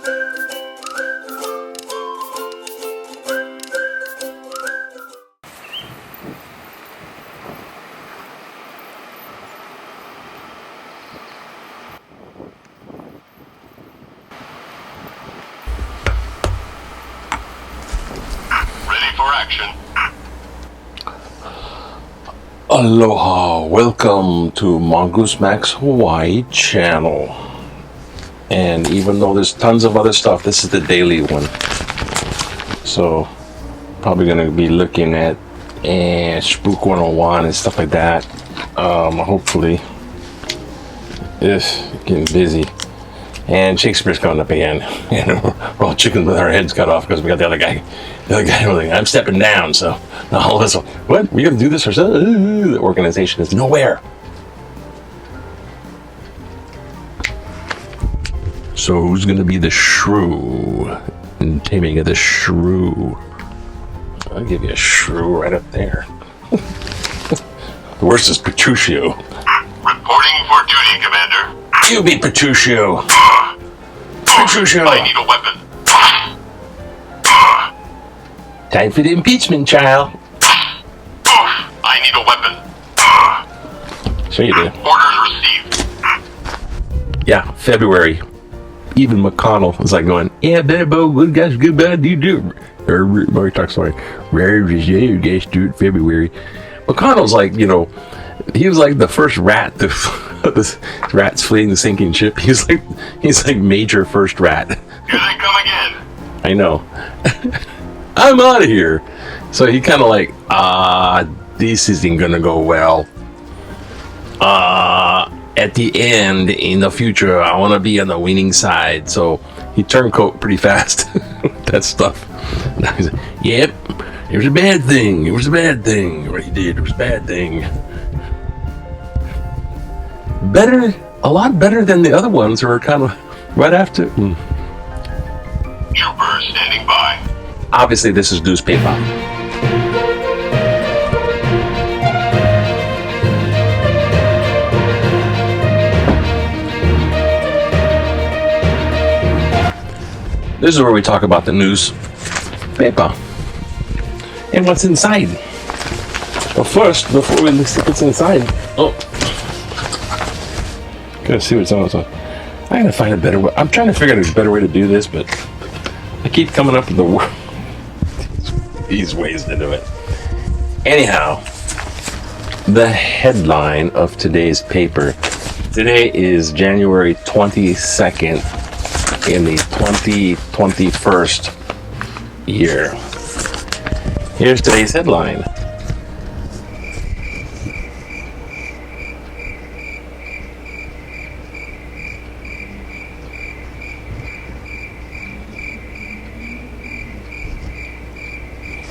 Ready for action. Aloha, welcome to Mongoose Max Hawaii channel. And even though there's tons of other stuff, this is the daily one. So, probably going to be looking at Spook 101 and stuff like that. Hopefully, it's getting busy. And Shakespeare's coming up again. And we're all chickens with our heads cut off because we got the other guy. The other guy was like, I'm stepping down. So now all of us, what? We got to do this ourselves? The organization is nowhere. So who's going to be the shrew? And taming of the shrew. I'll give you a shrew right up there. The worst is Petruchio. Reporting for duty, Commander. You be Petruchio. Petruchio. I need a weapon. Time for the impeachment, child. I need a weapon. Sure you do. Orders received. Yeah, February. Even McConnell was like going, yeah, Bebo, good guys, good bad, you do. Or he talks like, rare, you guys do it February. McConnell's like, you know, he was like the first rat to the rats fleeing the sinking ship. He's like major first rat. Here they come again. I know. I'm out of here. So he kind of like, this isn't gonna go well. At the end, in the future, I want to be on the winning side. So he turned coat pretty fast. That stuff. Now he's like, yep, it was a bad thing. It was a bad thing. What he did, it was a bad thing. Better, a lot better than the other ones who were kind of right after. Trooper standing by. Obviously, this is Deuce Pepah. This is where we talk about the news, Pepah, and what's inside. But first, before we see what's inside, gotta see what's on. So I gotta find a better way. I'm trying to figure out a better way to do this, but I keep coming up with these ways to do it. Anyhow, the headline of today's paper. Today is January 22nd in the 2021st year. Here's today's headline.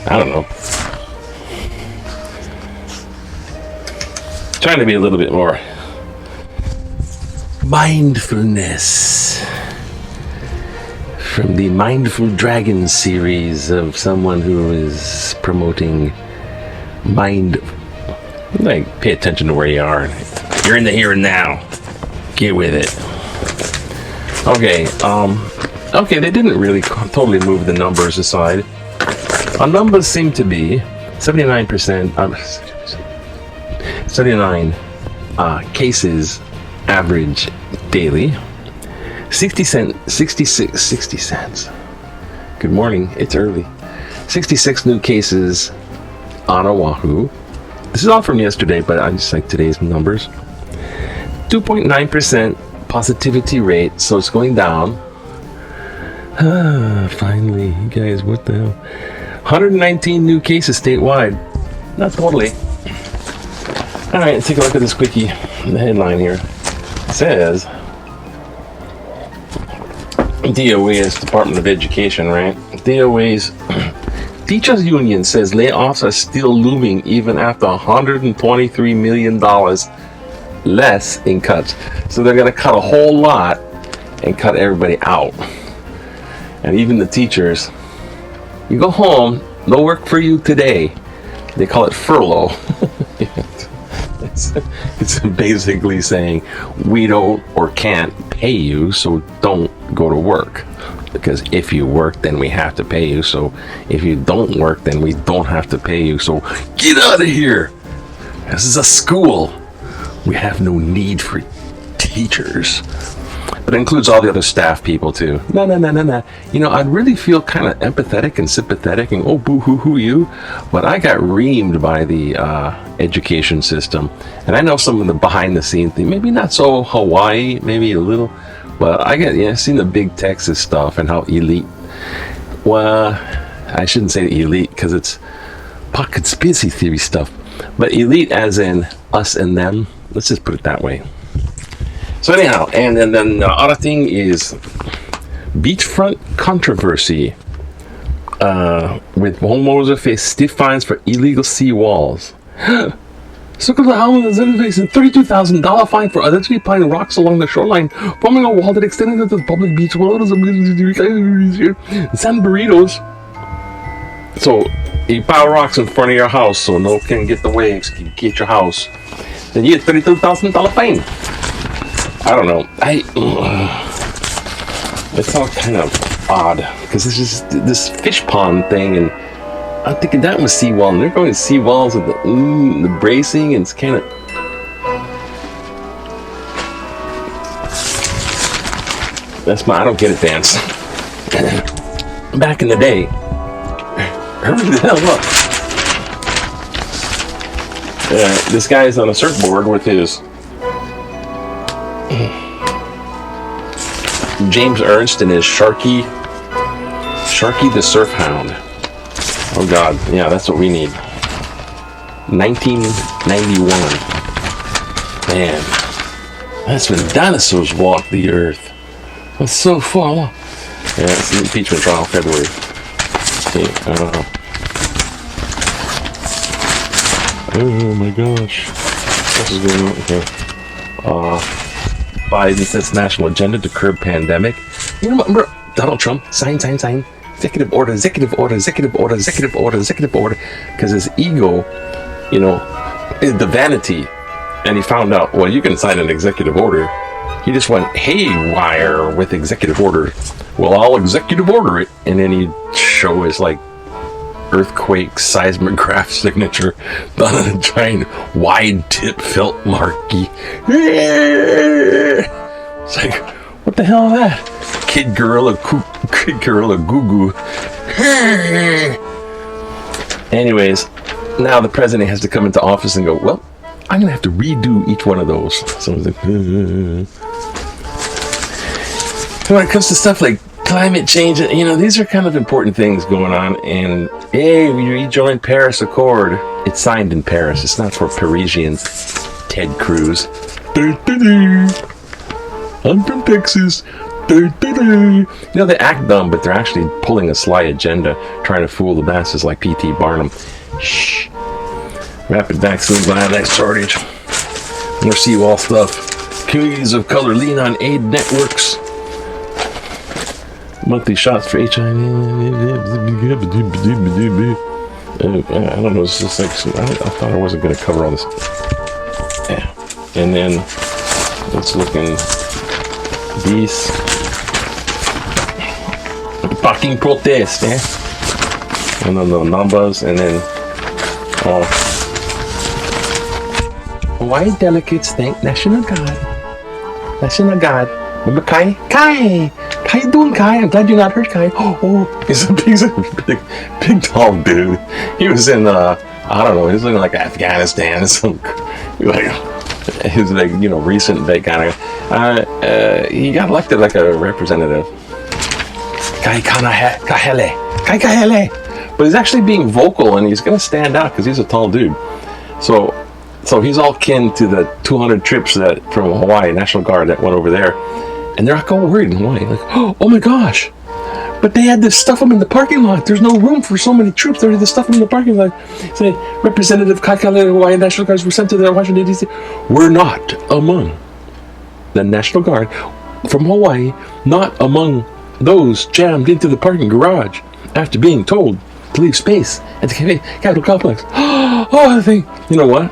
I don't know. Trying to be a little bit more mindfulness from the Mindful Dragon series of someone who is promoting like pay attention to where you are. You're in the here and now. Get with it. Okay, okay, they didn't really totally move the numbers aside. Our numbers seem to be 79%, 79 cases average daily, 60 cents. Good morning, it's early. 66 new cases on Oahu. This is all from yesterday, but I just like today's numbers. 2.9% positivity rate, so it's going down. Finally, you guys, what the hell? 119 new cases statewide. Not totally. All right, let's take a look at this quickie. The headline here says DOE is Department of Education, right? DOE's Teachers Union says layoffs are still looming even after $123 million less in cuts. So they're going to cut a whole lot and cut everybody out. And even the teachers, you go home, no work for you today. They call it furlough. It's basically saying we don't or can't pay you, so don't go to work. Because if you work, then we have to pay you. So if you don't work, then we don't have to pay you. So get out of here. This is a school. We have no need for teachers. But it includes all the other staff people too. No. You know, I'd really feel kind of empathetic and sympathetic and oh boo hoo hoo you. But I got reamed by the education system. And I know some of the behind the scenes thing. Maybe not so Hawaii, maybe a little. But I've seen the big Texas stuff and how elite. Well, I shouldn't say elite because it's conspiracy theory stuff. But elite as in us and them. Let's just put it that way. So anyhow, and then the other thing is beachfront controversy with homeowners face stiff fines for illegal seawalls. Circle the Island is facing $32,000 fine for allegedly planting rocks along the shoreline, forming a wall that extended into the public beach. San Burritos. So you pile rocks in front of your house so no one can get the waves, can get your house. Then you get $32,000 fine. I don't know. It's all kind of odd because it's just this fish pond thing, and I'm thinking that was seawall, and they're going to seawalls with the bracing, and it's kind of. I don't get it, dance. Back in the day, hurry the hell up. This guy's on a surfboard with his James Ernst and his Sharky the Surf Hound. Oh God, yeah, that's what we need. 1991. Man, that's when dinosaurs walked the earth. That's so far along. Yeah, it's the impeachment trial, February. Okay, oh my gosh. What is going on? Okay. Biden sets national agenda to curb pandemic. You remember Donald Trump? Sign. Executive order. Because his ego, is the vanity. And he found out, well, you can sign an executive order. He just went haywire with executive order. Well, I'll executive order it. And then he'd show his, earthquake seismograph signature on a giant wide tip felt marquee. It's like, what the hell is that? Kid gorilla goo goo. Anyways, now the president has to come into office and go, well, I'm gonna have to redo each one of those. So I was like, And when it comes to stuff like climate change, these are kind of important things going on. And hey, we rejoined Paris Accord. It's signed in Paris. It's not for Parisians. Ted Cruz. I'm from Texas. They act dumb, but they're actually pulling a sly agenda, trying to fool the masses like P.T. Barnum. Shh. Rapid vaccine biodex shortage. More seawall stuff. Communities of color lean on aid networks. Monthly shots for HIV. I don't know. It's just I thought I wasn't going to cover all this. Yeah. And then let's look in these fucking protest, and then the numbers, and then Hawaii delegates thank National Guard. Remember Kai? How you doing, Kai? I'm glad you're not hurt, Kai. Oh, he's a big tall dude. He was in, I don't know, he was looking like Afghanistan or something. He was like, recent big kind of. He got elected like a representative. Kai Kahele. But he's actually being vocal, and he's going to stand out because he's a tall dude. So he's all kin to the 200 trips from Hawaii National Guard that went over there. And they're all worried in Hawaii. Like, oh my gosh. But they had to stuff them in the parking lot. There's no room for so many troops. They had to stuff them in the parking lot. So Representative Kaikale Hawaii National Guards were sent to the Washington, D.C. We're not among the National Guard from Hawaii, not among those jammed into the parking garage after being told to leave space at the Capitol complex. I think, you know what?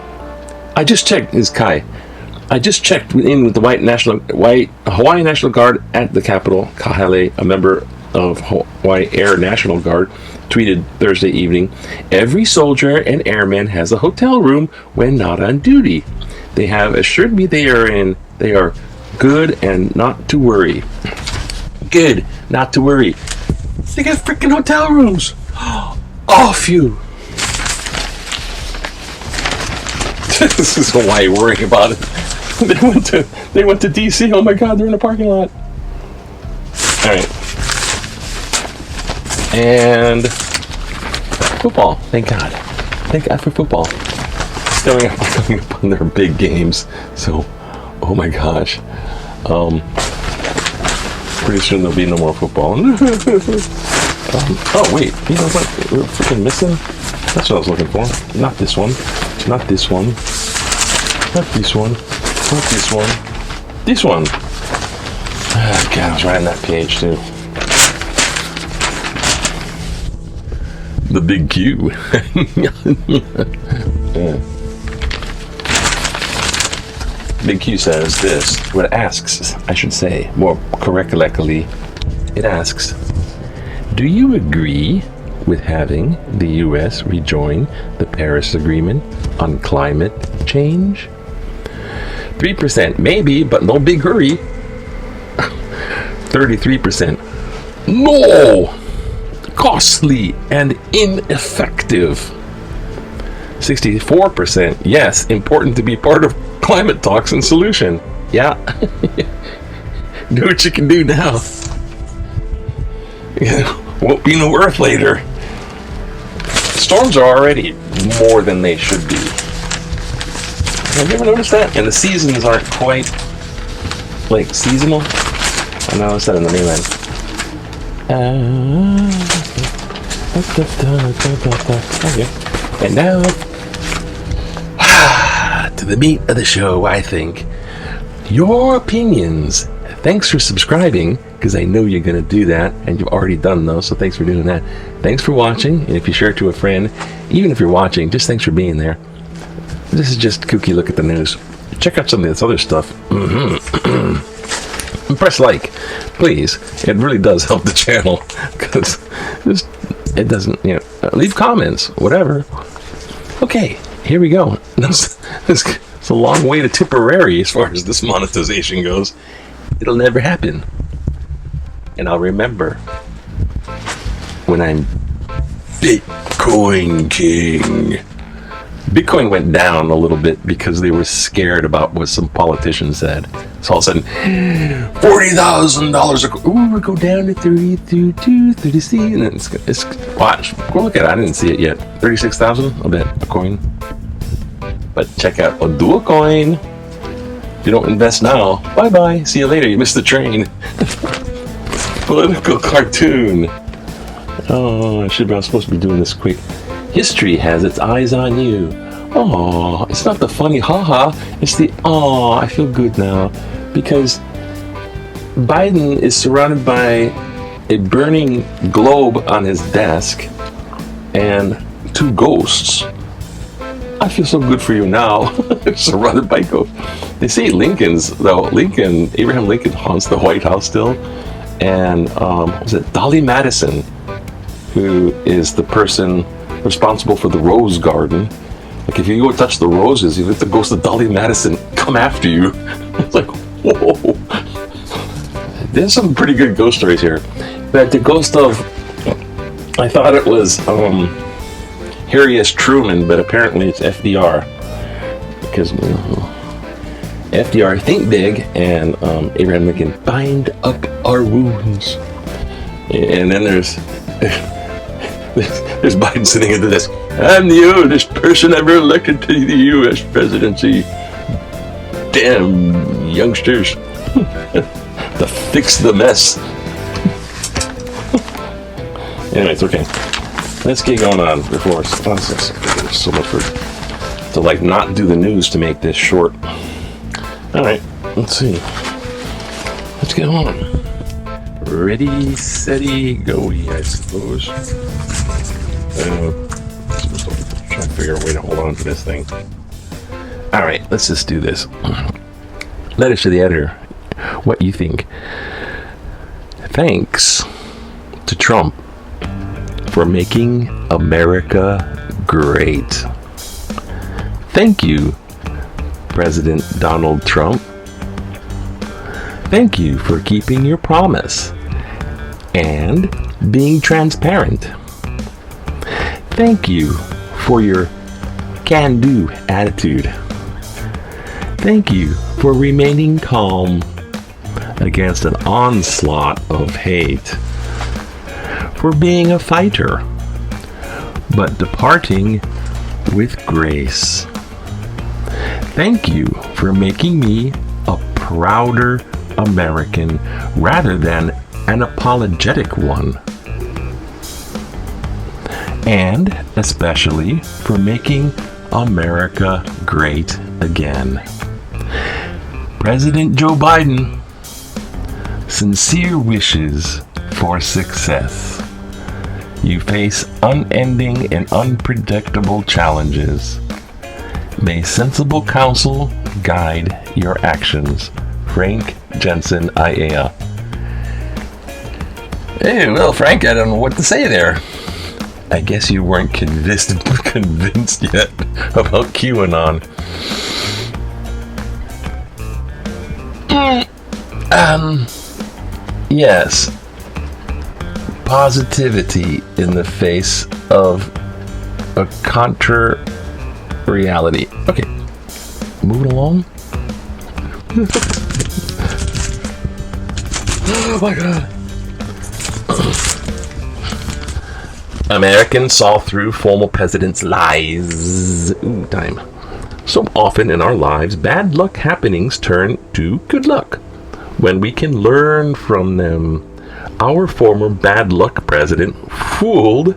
I just checked, is Kai. I just checked in with the Hawaii National Guard at the Capitol, Kahele, a member of Hawaii Air National Guard tweeted Thursday evening, "Every soldier and airman has a hotel room when not on duty. They have assured me they are good and not to worry." Good, not to worry. They got freaking hotel rooms. Oh, phew. This is Hawaii worrying about it. They went to DC. Oh my God, they're in a parking lot. All right. And football. Thank God. Thank God for football. Coming up on their big games. So, oh my gosh. Pretty soon there'll be no more football. Oh wait, you know what? We're freaking missing. That's what I was looking for. Not this one. Not this one. Not this one. Not this one. This one. Ah, God, I was writing that page too. The big Q. Yeah. Big Q says this. What it asks, I should say, more correctly, it asks, do you agree with having the U.S. rejoin the Paris Agreement on climate change? 3% maybe, but no big hurry. 33% no, costly and ineffective. 64% yes, important to be part of climate talks and solution. Yeah. Do what you can do now. Won't be no Earth later. Storms are already more than they should be. Have you ever noticed that? And the seasons aren't quite like seasonal. I noticed that in the mainland. Okay. And now to the meat of the show, I think. Your opinions. Thanks for subscribing, because I know you're going to do that, and you've already done those, so thanks for doing that. Thanks for watching, and if you share it to a friend, even if you're watching, just thanks for being there. This is just kooky look at the news. Check out some of this other stuff. And press like, please. It really does help the channel, because it doesn't, leave comments, whatever. Okay, here we go. It's a long way to Tipperary as far as this monetization goes. It'll never happen. And I'll remember when I'm Bitcoin King. Bitcoin went down a little bit because they were scared about what some politician said. So all of a sudden, $40,000. Ooh, we'll go down to 32, 36. And then it's watch. Go look at it. I didn't see it yet. 36,000, I'll bet, a coin. But check out Oduwa coin. If you don't invest now, bye-bye. See you later. You missed the train. Political cartoon. Oh, I was supposed to be doing this quick. History has its eyes on you. Oh, it's not the funny haha. It's the I feel good now. Because Biden is surrounded by a burning globe on his desk and two ghosts. I feel so good for you now. Surrounded by ghosts. They say Abraham Lincoln haunts the White House still. And was it Dolly Madison, who is the person responsible for the rose garden. Like if you go touch the roses, you let the ghost of Dolly Madison come after you. It's like, whoa. There's some pretty good ghost stories here. But the ghost of, I thought it was Harry S. Truman, but apparently it's FDR. Because FDR, think big, and Abraham Lincoln, bind up our wounds. And then there's Biden sitting at the desk. I'm the oldest person ever elected to the U.S. presidency. Damn youngsters. To fix the mess. Anyway, it's okay. Let's get going on before there's so much to not do the news to make this short. Alright, let's see. Let's get on. Ready, steady, go, I suppose. Trying to figure out a way to hold on to this thing. Alright, let's just do this. Letters to the editor. What you think? Thanks to Trump for making America great. Thank you, President Donald Trump. Thank you for keeping your promise and being transparent. Thank you for your can-do attitude. Thank you for remaining calm against an onslaught of hate. For being a fighter, but departing with grace. Thank you for making me a prouder American rather than an apologetic one. And especially for making America great again. President Joe Biden, sincere wishes for success. You face unending and unpredictable challenges. May sensible counsel guide your actions. Frank Jensen, IAEA. Hey, well, Frank, I don't know what to say there. I guess you weren't convinced yet about QAnon. Yes. Positivity in the face of a contra reality. Okay, moving along. Oh my God. Americans saw through former president's lies. Ooh, time. So often in our lives, bad luck happenings turn to good luck when we can learn from them. Our former bad luck president fooled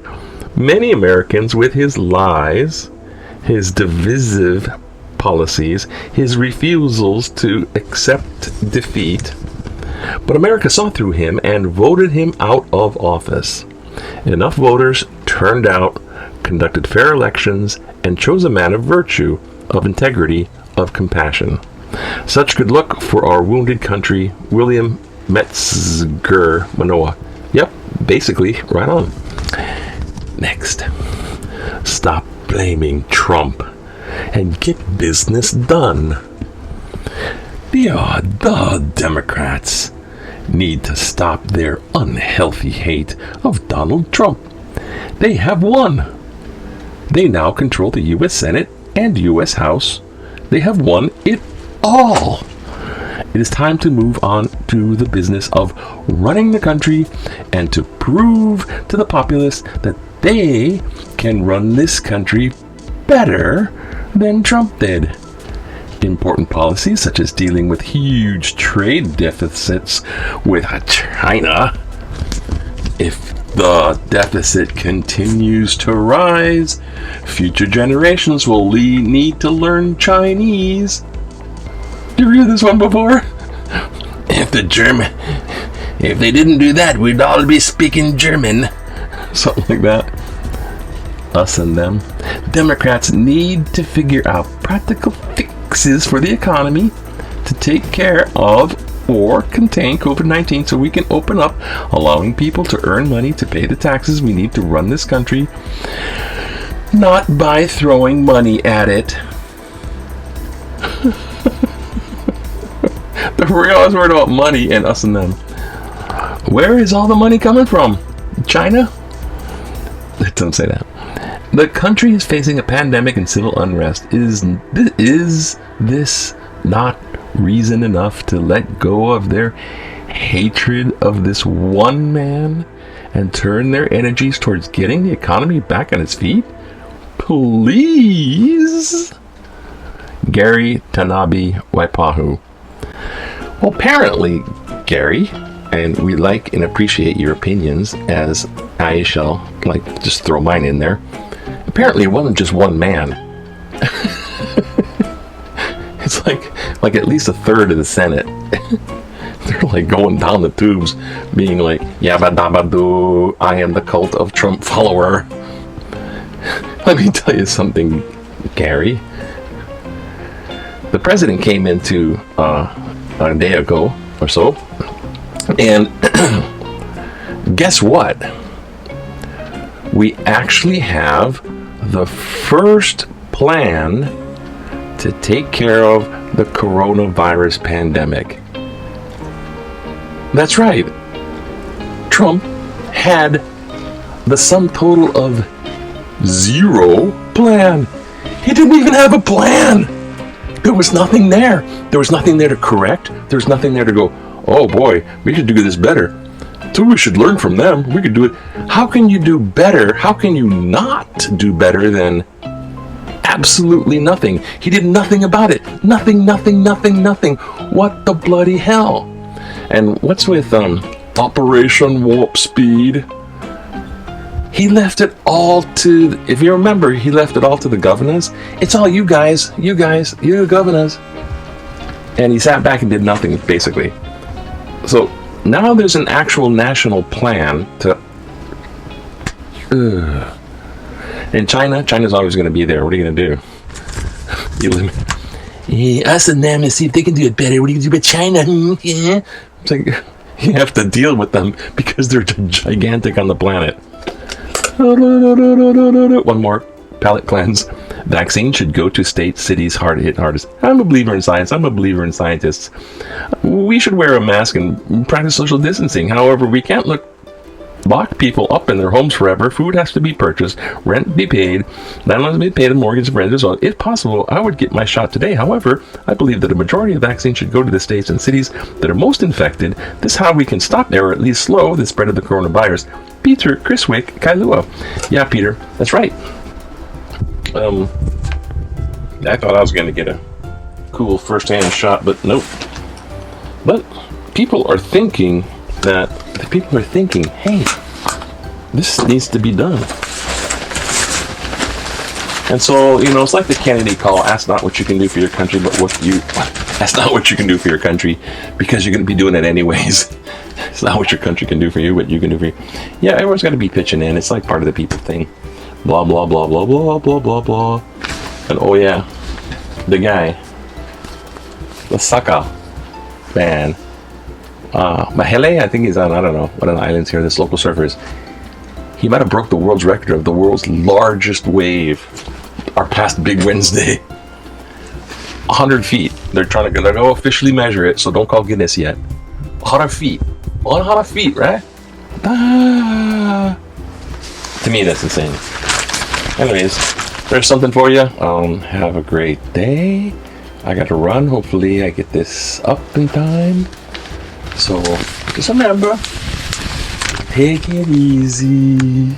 many Americans with his lies, his divisive policies, his refusals to accept defeat. But America saw through him and voted him out of office. Enough voters turned out, conducted fair elections, and chose a man of virtue, of integrity, of compassion. Such good luck for our wounded country, William Metzger Manoa. Yep, basically, right on. Next. Stop blaming Trump and get business done. The Democrats need to stop their unhealthy hate of Donald Trump. They have won. They now control the U.S. Senate and U.S. House. They have won it all. It is time to move on to the business of running the country and to prove to the populace that they can run this country better than Trump did. Important policies such as dealing with huge trade deficits with China. If the deficit continues to rise, future generations will need to learn Chinese. Did you hear this one before? If they didn't do that, we'd all be speaking German. Something like that. Us and them. Democrats need to figure out practical fixes for the economy to take care of or contain COVID-19 so we can open up, allowing people to earn money to pay the taxes we need to run this country, not by throwing money at it. We're always worried about money and us and them. Where is all the money coming from? China? Don't say that. The country is facing a pandemic and civil unrest. Is this not reason enough to let go of their hatred of this one man and turn their energies towards getting the economy back on its feet? Please? Gary Tanabe Waipahu. Well, apparently, Gary, and we like and appreciate your opinions, as I shall just throw mine in there. Apparently, it wasn't just one man. It's like at least a third of the Senate. They're going down the tubes, being like, "Yabba dabba doo, I am the cult of Trump follower." Let me tell you something, Gary. The president came into a day ago or so, and guess what? We actually have the first plan to take care of the coronavirus pandemic. That's right. Trump had the sum total of 0 plan. He didn't even have a plan. There was nothing there. There was nothing there to correct. There was nothing there to go, oh boy, we should do this better. So we should learn from them. We could do it. How can you do better? How can you not do better than absolutely nothing? He did nothing about it. Nothing. What the bloody hell? And what's with Operation Warp Speed? He left it all to, if you remember, he left it all to the governors. It's all you guys, you governors. And he sat back and did nothing, basically. So now there's an actual national plan to... And China's always going to be there. What are you going to do? Us and them and see if they can do it better. What are you going to do about China? It's like, you have to deal with them because they're gigantic on the planet. One more palate cleanse. Vaccine should go to states, cities hard hit hardest. I'm a believer in science. I'm a believer in scientists. We should wear a mask and practice social distancing. However, we can't lock people up in their homes forever. Food has to be purchased, rent be paid, landlords be paid, and mortgage rent. So, if possible, I would get my shot today. However, I believe that a majority of vaccines should go to the states and cities that are most infected. This is how we can stop or at least slow the spread of the coronavirus. Peter Criswick, Kailua. Yeah, Peter, that's right. I thought I was going to get a cool first-hand shot, but nope. But people are thinking, hey, this needs to be done. And so, it's like the Kennedy call, ask not what you can do for your country, but ask not what you can do for your country, because you're going to be doing it anyways. It's not what your country can do for you, what you can do for you. Yeah, everyone's got to be pitching in. It's like part of the people thing. Blah, blah, blah, blah, blah, blah, blah, blah. And oh yeah, the guy, the sucker man, Mahale, I think he's on, I don't know, what an islands here, this local surfer is. He might have broke the world's record of the world's largest wave, our past Big Wednesday. 100 feet. They're trying to go officially measure it, so don't call Guinness yet. 100 feet. 100 feet, right? To me, that's insane. Anyways, there's something for you. Have a great day. I got to run. Hopefully I get this up in time. So just remember, take it easy.